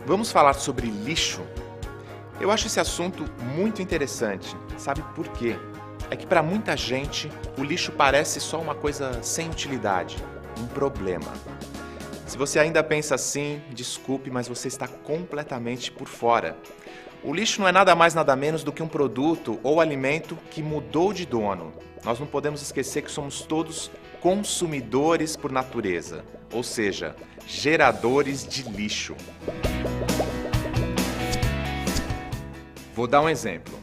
Vamos falar sobre lixo? Eu acho esse assunto muito interessante. Sabe por quê? É que para muita gente, o lixo parece só uma coisa sem utilidade, um problema. Se você ainda pensa assim, desculpe, mas você está completamente por fora. O lixo não é nada mais nada menos do que um produto ou alimento que mudou de dono. Nós não podemos esquecer que somos todos consumidores por natureza, ou seja, geradores de lixo. Vou dar um exemplo.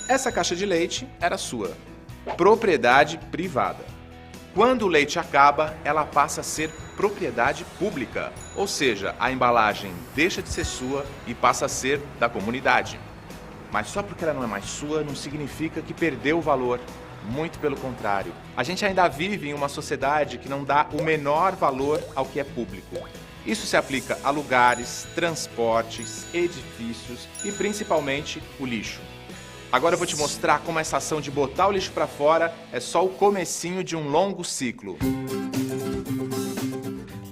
Essa caixa de leite era sua, propriedade privada. Quando o leite acaba, ela passa a ser propriedade pública, ou seja, a embalagem deixa de ser sua e passa a ser da comunidade. Mas só porque ela não é mais sua, não significa que perdeu o valor. Muito pelo contrário. A gente ainda vive em uma sociedade que não dá o menor valor ao que é público. Isso se aplica a lugares, transportes, edifícios e principalmente o lixo. Agora eu vou te mostrar como essa ação de botar o lixo para fora é só o comecinho de um longo ciclo.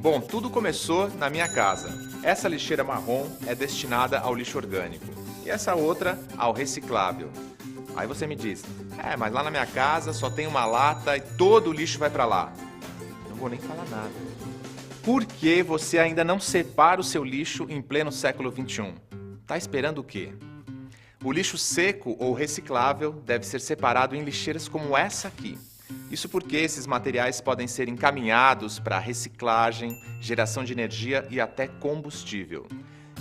Bom, tudo começou na minha casa. Essa lixeira marrom é destinada ao lixo orgânico e essa outra ao reciclável. Aí você me diz, mas lá na minha casa só tem uma lata e todo o lixo vai para lá. Não vou nem falar nada. Por que você ainda não separa o seu lixo em pleno século XXI? Tá esperando o quê? O lixo seco ou reciclável deve ser separado em lixeiras como essa aqui. Isso porque esses materiais podem ser encaminhados para reciclagem, geração de energia e até combustível.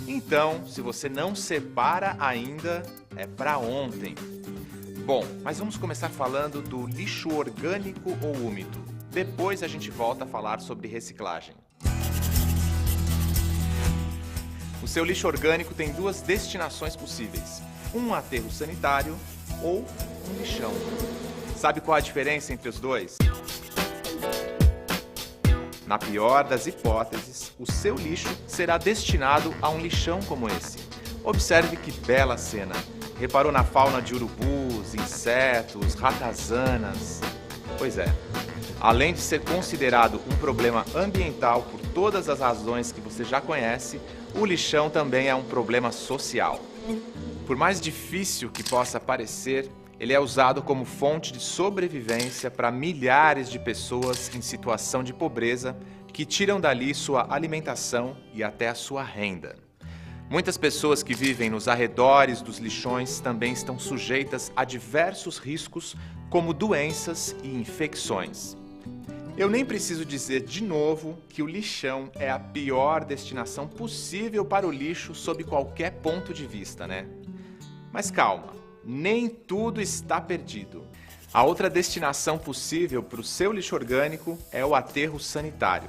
Então, se você não separa ainda, é para ontem. Bom, mas vamos começar falando do lixo orgânico ou úmido. Depois a gente volta a falar sobre reciclagem. O seu lixo orgânico tem duas destinações possíveis: um aterro sanitário ou um lixão. Sabe qual a diferença entre os dois? Na pior das hipóteses, o seu lixo será destinado a um lixão como esse. Observe que bela cena. Reparou na fauna de urubus, insetos, ratazanas? Pois é. Além de ser considerado um problema ambiental por todas as razões que você já conhece, o lixão também é um problema social. Por mais difícil que possa parecer, ele é usado como fonte de sobrevivência para milhares de pessoas em situação de pobreza que tiram dali sua alimentação e até a sua renda. Muitas pessoas que vivem nos arredores dos lixões também estão sujeitas a diversos riscos, como doenças e infecções. Eu nem preciso dizer de novo que o lixão é a pior destinação possível para o lixo sob qualquer ponto de vista, né? Mas calma, nem tudo está perdido. A outra destinação possível para o seu lixo orgânico é o aterro sanitário.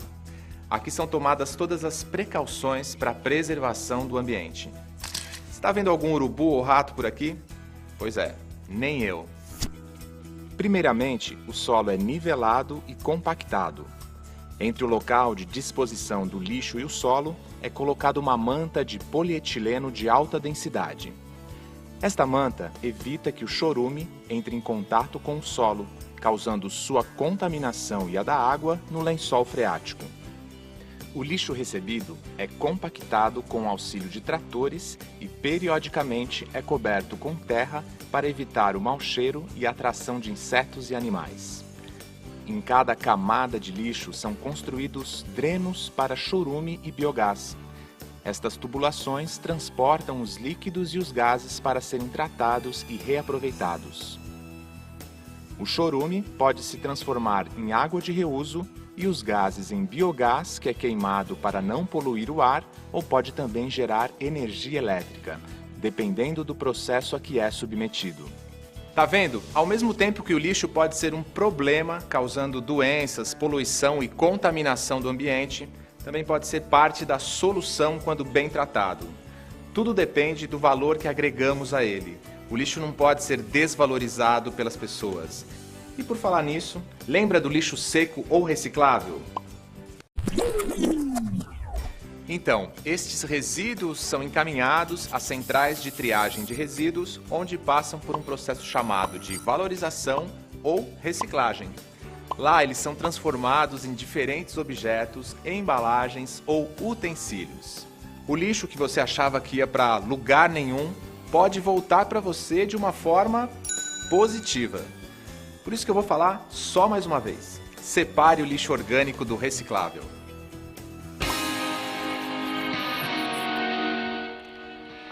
Aqui são tomadas todas as precauções para a preservação do ambiente. Está vendo algum urubu ou rato por aqui? Pois é, nem eu. Primeiramente, o solo é nivelado e compactado. Entre o local de disposição do lixo e o solo, é colocada uma manta de polietileno de alta densidade. Esta manta evita que o chorume entre em contato com o solo, causando sua contaminação e a da água no lençol freático. O lixo recebido é compactado com o auxílio de tratores e periodicamente é coberto com terra para evitar o mau cheiro e a atração de insetos e animais. Em cada camada de lixo são construídos drenos para chorume e biogás. Estas tubulações transportam os líquidos e os gases para serem tratados e reaproveitados. O chorume pode se transformar em água de reuso e os gases em biogás, que é queimado para não poluir o ar, ou pode também gerar energia elétrica, dependendo do processo a que é submetido. Tá vendo? Ao mesmo tempo que o lixo pode ser um problema, causando doenças, poluição e contaminação do ambiente, também pode ser parte da solução quando bem tratado. Tudo depende do valor que agregamos a ele. O lixo não pode ser desvalorizado pelas pessoas. E por falar nisso, lembra do lixo seco ou reciclável? Então, estes resíduos são encaminhados às centrais de triagem de resíduos, onde passam por um processo chamado de valorização ou reciclagem. Lá, eles são transformados em diferentes objetos, embalagens ou utensílios. O lixo que você achava que ia para lugar nenhum pode voltar para você de uma forma positiva. Por isso que eu vou falar só mais uma vez. Separe o lixo orgânico do reciclável.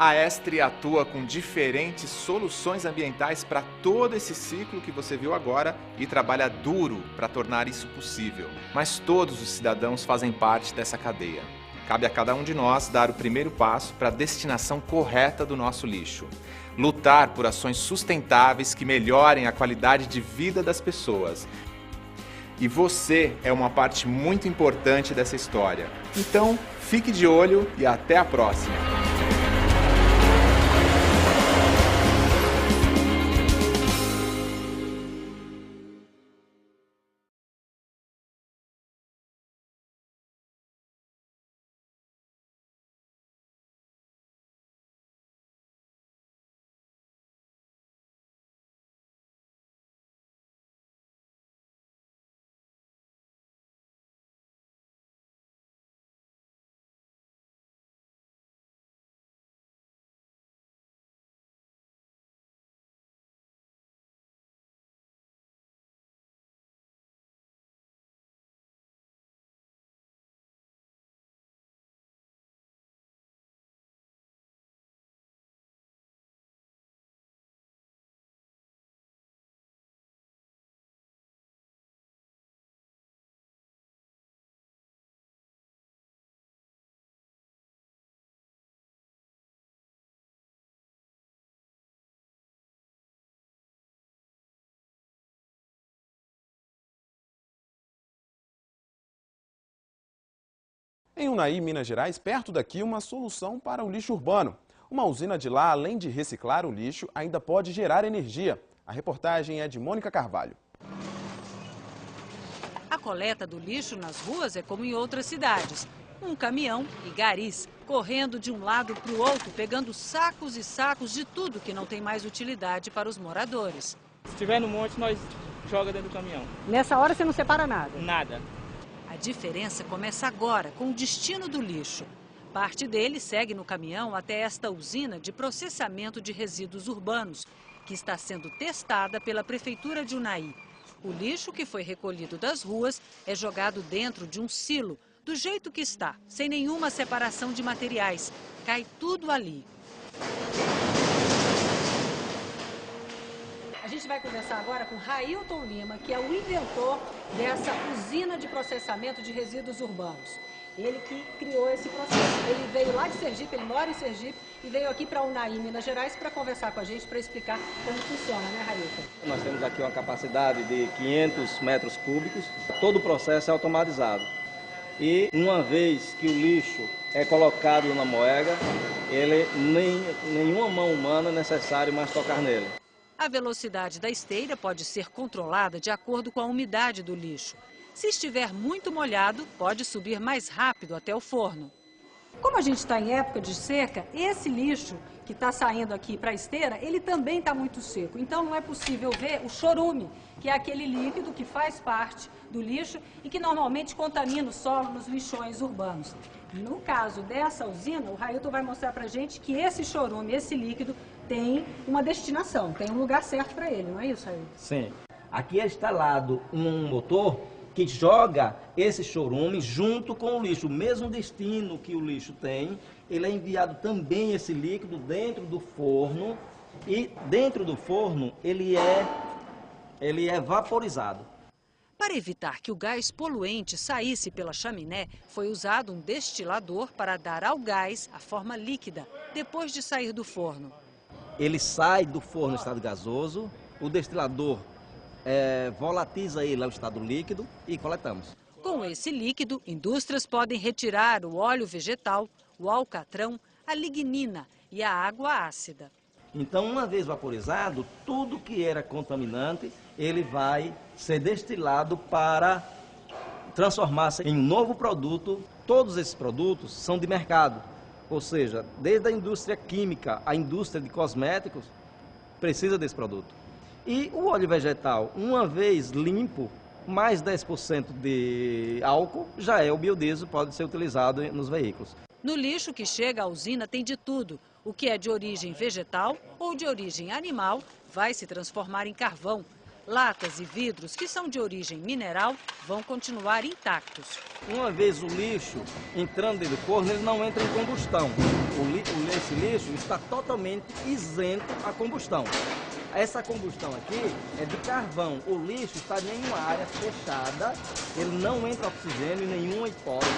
A Estre atua com diferentes soluções ambientais para todo esse ciclo que você viu agora e trabalha duro para tornar isso possível. Mas todos os cidadãos fazem parte dessa cadeia. Cabe a cada um de nós dar o primeiro passo para a destinação correta do nosso lixo. Lutar por ações sustentáveis que melhorem a qualidade de vida das pessoas. E você é uma parte muito importante dessa história. Então, fique de olho e até a próxima! Em Unai, Minas Gerais, perto daqui, uma solução para o lixo urbano. Uma usina de lá, além de reciclar o lixo, ainda pode gerar energia. A reportagem é de Mônica Carvalho. A coleta do lixo nas ruas é como em outras cidades. Um caminhão e garis correndo de um lado para o outro, pegando sacos e sacos de tudo que não tem mais utilidade para os moradores. Se tiver no monte, nós joga dentro do caminhão. Nessa hora você não separa nada? Nada. A diferença começa agora, com o destino do lixo. Parte dele segue no caminhão até esta usina de processamento de resíduos urbanos, que está sendo testada pela Prefeitura de Unai. O lixo que foi recolhido das ruas é jogado dentro de um silo, do jeito que está, sem nenhuma separação de materiais. Cai tudo ali. A gente vai conversar agora com Railton Lima, que é o inventor dessa usina de processamento de resíduos urbanos. Ele que criou esse processo. Ele veio lá de Sergipe, ele mora em Sergipe e veio aqui para Unai, Minas Gerais, para conversar com a gente, para explicar como funciona, né, Railton? Nós temos aqui uma capacidade de 500 metros cúbicos. Todo o processo é automatizado. E uma vez que o lixo é colocado na moega, nenhuma mão humana é necessário mais tocar nele. A velocidade da esteira pode ser controlada de acordo com a umidade do lixo. Se estiver muito molhado, pode subir mais rápido até o forno. Como a gente está em época de seca, esse lixo que está saindo aqui para a esteira, ele também está muito seco. Então não é possível ver o chorume, que é aquele líquido que faz parte do lixo e que normalmente contamina o solo nos lixões urbanos. No caso dessa usina, o Railton vai mostrar para a gente que esse chorume, esse líquido, tem uma destinação, tem um lugar certo para ele, não é isso, Railton? Sim. Aqui é instalado um motor que joga esse chorume junto com o lixo. O mesmo destino que o lixo tem, ele é enviado também esse líquido dentro do forno e dentro do forno ele é vaporizado. Para evitar que o gás poluente saísse pela chaminé, foi usado um destilador para dar ao gás a forma líquida, depois de sair do forno. Ele sai do forno em estado gasoso, o destilador volatiza ele ao estado líquido e coletamos. Com esse líquido, indústrias podem retirar o óleo vegetal, o alcatrão, a lignina e a água ácida. Então, uma vez vaporizado, tudo que era contaminante, ele vai ser destilado para transformar-se em um novo produto. Todos esses produtos são de mercado, ou seja, desde a indústria química, a indústria de cosméticos, precisa desse produto. E o óleo vegetal, uma vez limpo, mais 10% de álcool, já é o biodiesel, pode ser utilizado nos veículos. No lixo que chega à usina tem de tudo. O que é de origem vegetal ou de origem animal vai se transformar em carvão. Latas e vidros que são de origem mineral vão continuar intactos. Uma vez o lixo entrando dentro do forno, ele não entra em combustão. Esse lixo está totalmente isento à combustão. Essa combustão aqui é de carvão. O lixo está em uma área fechada, ele não entra oxigênio em nenhuma hipótese.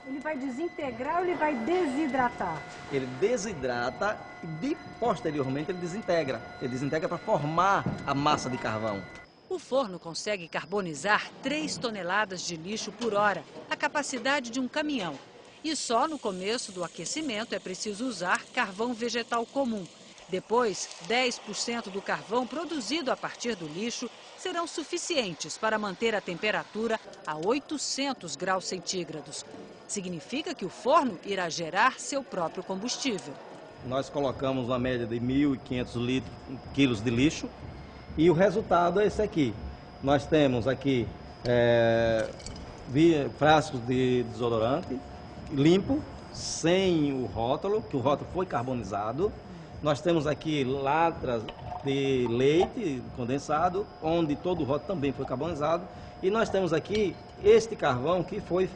Ele vai desintegrar ou ele vai desidratar? Ele desidrata e posteriormente ele desintegra. Ele desintegra para formar a massa de carvão. O forno consegue carbonizar 3 toneladas de lixo por hora, a capacidade de um caminhão. E só no começo do aquecimento é preciso usar carvão vegetal comum. Depois, 10% do carvão produzido a partir do lixo serão suficientes para manter a temperatura a 800 graus centígrados. Significa que o forno irá gerar seu próprio combustível. Nós colocamos uma média de 1.500 quilos de lixo e o resultado é esse aqui. Nós temos aqui frascos de desodorante limpo, sem o rótulo, que o rótulo foi carbonizado. Nós temos aqui latas de leite condensado, onde todo o rótulo também foi carbonizado. E nós temos aqui este carvão que foi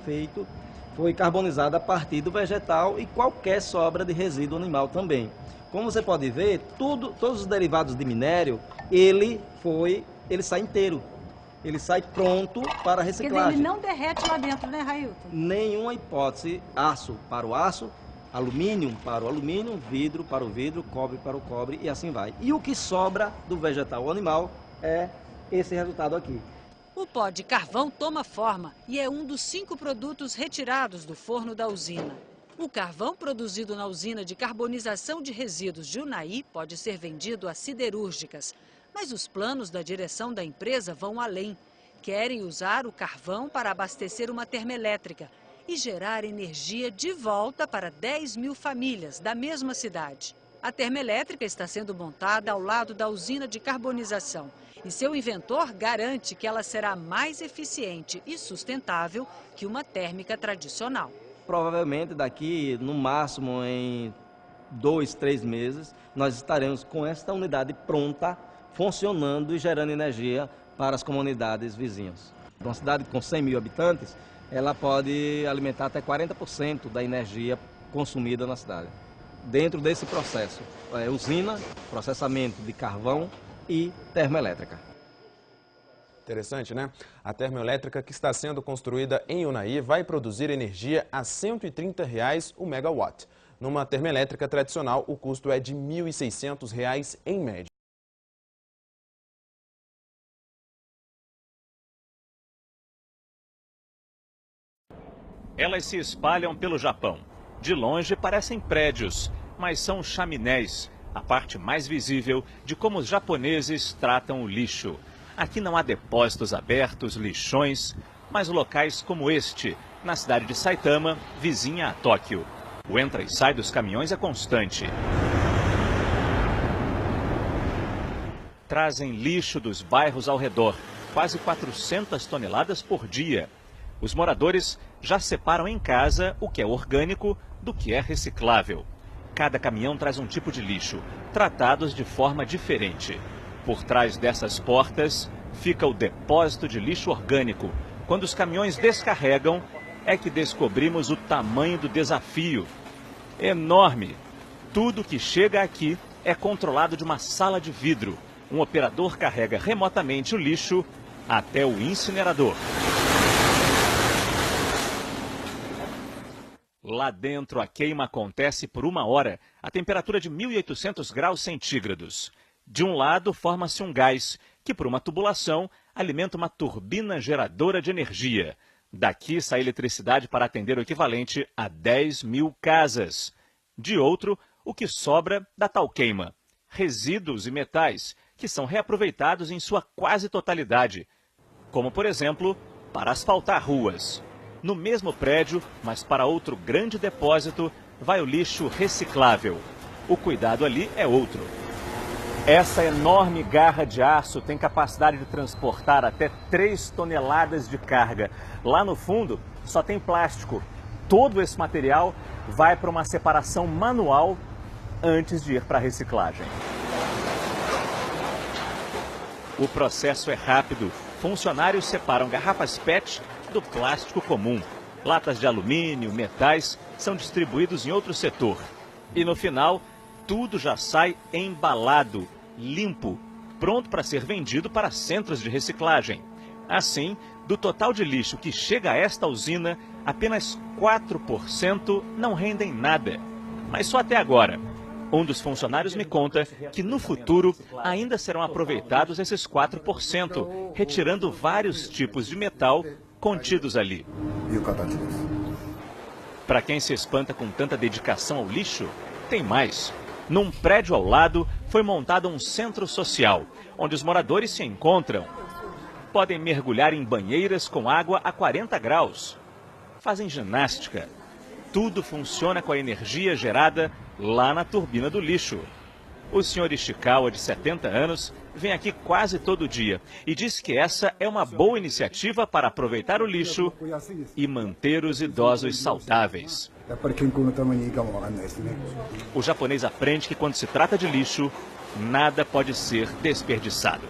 carbonizado a partir do vegetal e qualquer sobra de resíduo animal também. Como você pode ver, todos os derivados de minério, ele sai inteiro. Ele sai pronto para reciclagem. Quer dizer, ele não derrete lá dentro, né, Railton? Nenhuma hipótese. Aço para o aço, alumínio para o alumínio, vidro para o vidro, cobre para o cobre e assim vai. E o que sobra do vegetal ou animal é esse resultado aqui. O pó de carvão toma forma e é um dos 5 produtos retirados do forno da usina. O carvão produzido na usina de carbonização de resíduos de Unai pode ser vendido a siderúrgicas. Mas os planos da direção da empresa vão além. Querem usar o carvão para abastecer uma termoelétrica e gerar energia de volta para 10 mil famílias da mesma cidade. A termoelétrica está sendo montada ao lado da usina de carbonização e seu inventor garante que ela será mais eficiente e sustentável que uma térmica tradicional. Provavelmente daqui, no máximo em 2, 3 meses, nós estaremos com esta unidade pronta, funcionando e gerando energia para as comunidades vizinhas. Uma cidade com 100 mil habitantes, ela pode alimentar até 40% da energia consumida na cidade. Dentro desse processo, usina, processamento de carvão e termoelétrica. Interessante, né? A termoelétrica que está sendo construída em Unai vai produzir energia a R$ 130 o megawatt. Numa termoelétrica tradicional, o custo é de R$ 1.600 em média. Elas se espalham pelo Japão. De longe parecem prédios, mas são chaminés, a parte mais visível de como os japoneses tratam o lixo. Aqui não há depósitos abertos, lixões, mas locais como este, na cidade de Saitama, vizinha a Tóquio. O entra e sai dos caminhões é constante. Trazem lixo dos bairros ao redor, quase 400 toneladas por dia. Os moradores já separam em casa o que é orgânico do que é reciclável. Cada caminhão traz um tipo de lixo, tratados de forma diferente. Por trás dessas portas fica o depósito de lixo orgânico. Quando os caminhões descarregam, é que descobrimos o tamanho do desafio. Enorme! Tudo que chega aqui é controlado de uma sala de vidro. Um operador carrega remotamente o lixo até o incinerador. Lá dentro, a queima acontece por 1 hora, a temperatura de 1.800 graus centígrados. De um lado, forma-se um gás, que por uma tubulação alimenta uma turbina geradora de energia. Daqui sai eletricidade para atender o equivalente a 10 mil casas. De outro, o que sobra da tal queima. Resíduos e metais, que são reaproveitados em sua quase totalidade. Como, por exemplo, para asfaltar ruas. No mesmo prédio, mas para outro grande depósito, vai o lixo reciclável. O cuidado ali é outro. Essa enorme garra de aço tem capacidade de transportar até 3 toneladas de carga. Lá no fundo, só tem plástico. Todo esse material vai para uma separação manual antes de ir para a reciclagem. O processo é rápido. Funcionários separam garrafas PET do plástico comum. Latas de alumínio, metais são distribuídos em outro setor. E no final, tudo já sai embalado, limpo, pronto para ser vendido para centros de reciclagem. Assim, do total de lixo que chega a esta usina, apenas 4% não rendem nada. Mas só até agora. Um dos funcionários me conta que no futuro ainda serão aproveitados esses 4%, retirando vários tipos de metal contidos ali. Para quem se espanta com tanta dedicação ao lixo, tem mais. Num prédio ao lado foi montado um centro social, onde os moradores se encontram. Podem mergulhar em banheiras com água a 40 graus. Fazem ginástica. Tudo funciona com a energia gerada lá na turbina do lixo. O senhor Ishikawa, de 70 anos, vem aqui quase todo dia e diz que essa é uma boa iniciativa para aproveitar o lixo e manter os idosos saudáveis. O japonês aprende que quando se trata de lixo, nada pode ser desperdiçado.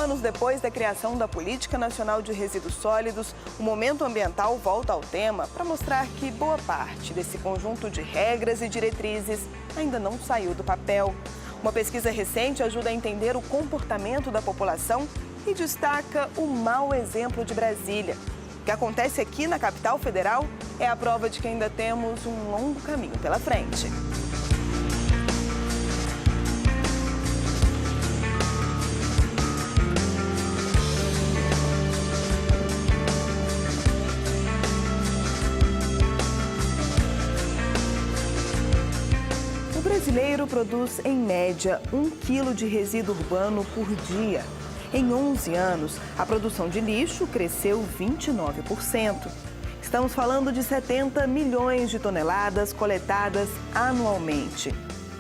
Anos depois da criação da Política Nacional de Resíduos Sólidos, o Momento Ambiental volta ao tema para mostrar que boa parte desse conjunto de regras e diretrizes ainda não saiu do papel. Uma pesquisa recente ajuda a entender o comportamento da população e destaca o mau exemplo de Brasília. O que acontece aqui na capital federal é a prova de que ainda temos um longo caminho pela frente. O brasileiro produz, em média, 1 quilo de resíduo urbano por dia. Em 11 anos, a produção de lixo cresceu 29%. Estamos falando de 70 milhões de toneladas coletadas anualmente.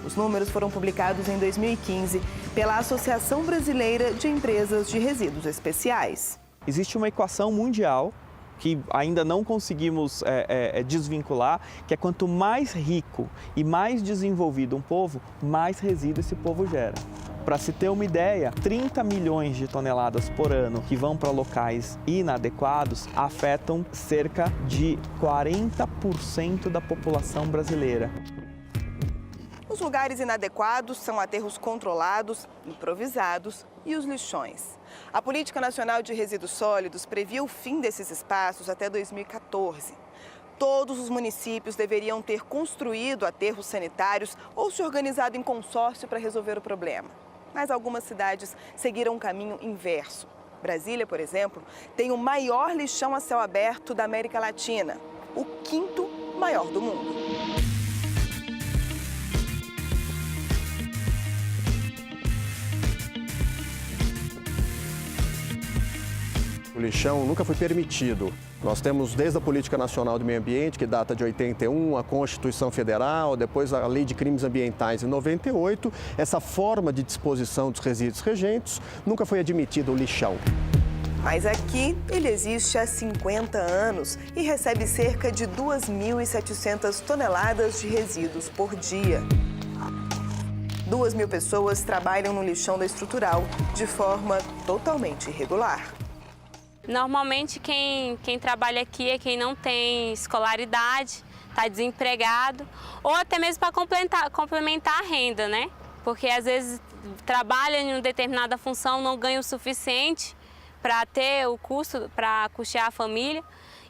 Os números foram publicados em 2015 pela Associação Brasileira de Empresas de Resíduos Especiais. Existe uma equação mundial que ainda não conseguimos desvincular, que é quanto mais rico e mais desenvolvido um povo, mais resíduo esse povo gera. Para se ter uma ideia, 30 milhões de toneladas por ano que vão para locais inadequados afetam cerca de 40% da população brasileira. Os lugares inadequados são aterros controlados, improvisados e os lixões. A Política Nacional de Resíduos Sólidos previa o fim desses espaços até 2014. Todos os municípios deveriam ter construído aterros sanitários ou se organizado em consórcio para resolver o problema. Mas algumas cidades seguiram um caminho inverso. Brasília, por exemplo, tem o maior lixão a céu aberto da América Latina, o 5º maior do mundo. O lixão nunca foi permitido Nós temos desde a Política Nacional do Meio Ambiente, que data de 81, a Constituição Federal, depois a Lei de Crimes Ambientais em 98, essa forma de disposição dos resíduos regentes, nunca foi admitido o lixão. Mas aqui ele existe há 50 anos e recebe cerca de 2.700 toneladas de resíduos por dia. 2.000 pessoas trabalham no lixão da Estrutural de forma totalmente irregular. Normalmente quem trabalha aqui é quem não tem escolaridade, está desempregado, ou até mesmo para complementar a renda, né? Porque às vezes trabalha em uma determinada função, não ganha o suficiente para ter o custo para custear a família,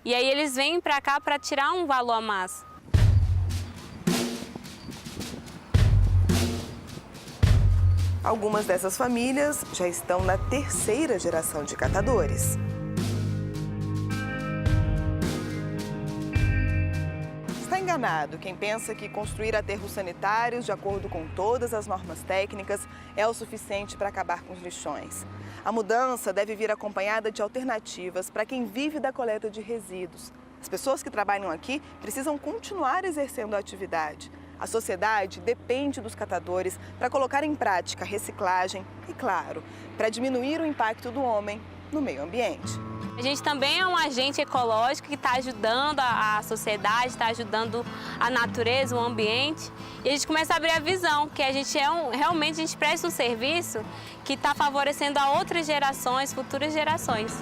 e aí eles vêm para cá para tirar um valor a mais. Algumas dessas famílias já estão na 3ª geração de catadores. Está enganado quem pensa que construir aterros sanitários de acordo com todas as normas técnicas é o suficiente para acabar com os lixões. A mudança deve vir acompanhada de alternativas para quem vive da coleta de resíduos. As pessoas que trabalham aqui precisam continuar exercendo a atividade. A sociedade depende dos catadores para colocar em prática a reciclagem e, claro, para diminuir o impacto do homem no meio ambiente. A gente também é um agente ecológico que está ajudando a sociedade, está ajudando a natureza, o ambiente. E a gente começa a abrir a visão que a gente realmente a gente presta um serviço que está favorecendo a outras gerações, futuras gerações.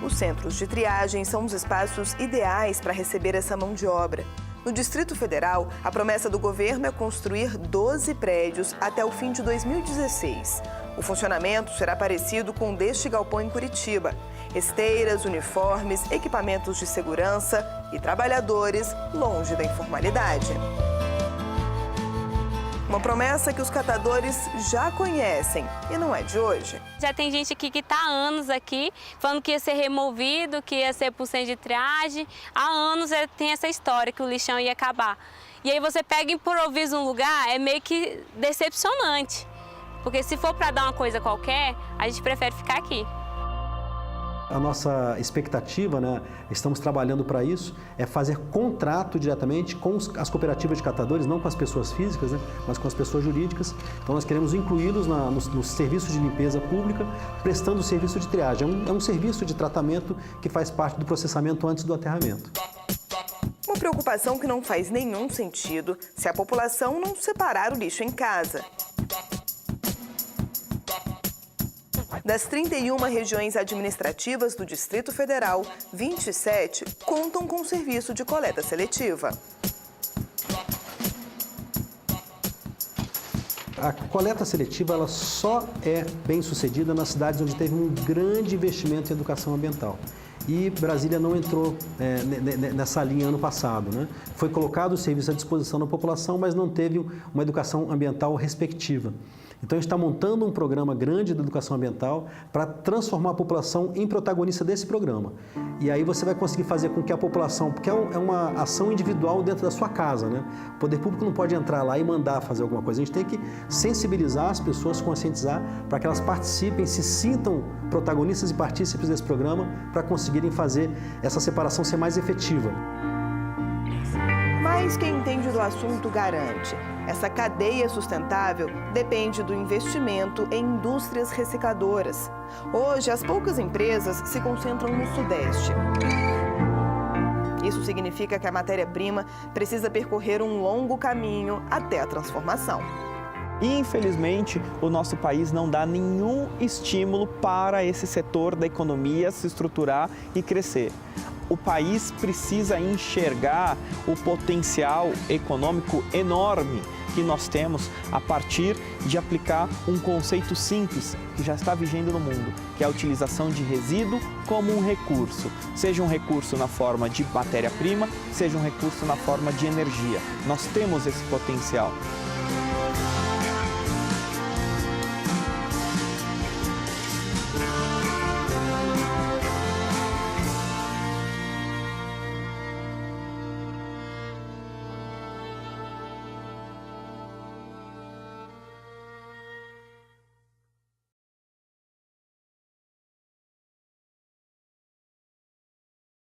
Os centros de triagem são os espaços ideais para receber essa mão de obra. No Distrito Federal, a promessa do governo é construir 12 prédios até o fim de 2016. O funcionamento será parecido com o deste galpão em Curitiba. Esteiras, uniformes, equipamentos de segurança e trabalhadores longe da informalidade. Uma promessa que os catadores já conhecem e não é de hoje. Já tem gente aqui que está há anos aqui, falando que ia ser removido, que ia ser por centro de triagem. Há anos tem essa história que o lixão ia acabar. E aí você pega e improvisa um lugar, é meio que decepcionante. Porque se for para dar uma coisa qualquer, a gente prefere ficar aqui. A nossa expectativa, né, estamos trabalhando para isso, é fazer contrato diretamente com as cooperativas de catadores, não com as pessoas físicas, né, mas com as pessoas jurídicas. Então nós queremos incluí-los nos serviços de limpeza pública, prestando o serviço de triagem. É um serviço de tratamento que faz parte do processamento antes do aterramento. Uma preocupação que não faz nenhum sentido se a população não separar o lixo em casa. Das 31 regiões administrativas do Distrito Federal, 27 contam com serviço de coleta seletiva. A coleta seletiva ela só é bem sucedida nas cidades onde teve um grande investimento em educação ambiental. E Brasília não entrou nessa linha ano passado, né? Foi colocado o serviço à disposição da população, mas não teve uma educação ambiental respectiva. Então, a gente está montando um programa grande de educação ambiental para transformar a população em protagonista desse programa. E aí você vai conseguir fazer com que a população, porque é uma ação individual dentro da sua casa, né? O poder público não pode entrar lá e mandar fazer alguma coisa. A gente tem que sensibilizar as pessoas, conscientizar, para que elas participem, se sintam protagonistas e partícipes desse programa, para conseguirem fazer essa separação ser mais efetiva. Mas quem entende do assunto garante. Essa cadeia sustentável depende do investimento em indústrias recicladoras. Hoje, as poucas empresas se concentram no Sudeste. Isso significa que a matéria-prima precisa percorrer um longo caminho até a transformação. Infelizmente, o nosso país não dá nenhum estímulo para esse setor da economia se estruturar e crescer. O país precisa enxergar o potencial econômico enorme que nós temos a partir de aplicar um conceito simples que já está vigendo no mundo, que é a utilização de resíduo como um recurso. Seja um recurso na forma de matéria-prima, seja um recurso na forma de energia. Nós temos esse potencial.